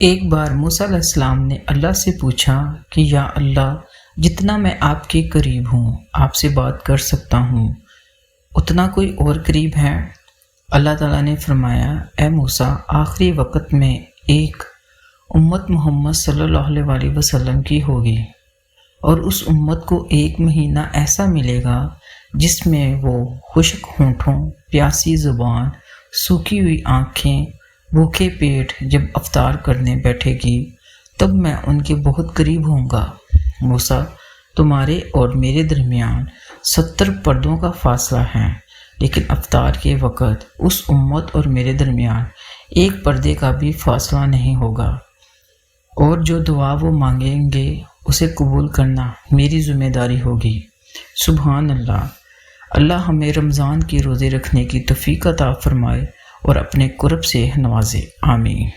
ایک بار موسیٰ علیہ السلام نے اللہ سے پوچھا کہ یا اللہ، جتنا میں آپ کے قریب ہوں، آپ سے بات کر سکتا ہوں، اتنا کوئی اور قریب ہے؟ اللہ تعالیٰ نے فرمایا، اے موسیٰ، آخری وقت میں ایک امت محمد صلی اللہ علیہ وسلم کی ہوگی، اور اس امت کو ایک مہینہ ایسا ملے گا جس میں وہ خشک ہونٹوں، پیاسی زبان، سوکھی ہوئی آنکھیں، بھوکے پیٹ جب افطار کرنے بیٹھے گی، تب میں ان کے بہت قریب ہوں گا۔ موسیٰ، تمہارے اور میرے درمیان 70 پردوں کا فاصلہ ہے، لیکن افطار کے وقت اس امت اور میرے درمیان ایک پردے کا بھی فاصلہ نہیں ہوگا، اور جو دعا وہ مانگیں گے اسے قبول کرنا میری ذمہ داری ہوگی۔ سبحان اللہ۔ اللہ ہمیں رمضان کے روزے رکھنے کی توفیق عطا فرمائے اور اپنے قرب سے نوازے، آمین۔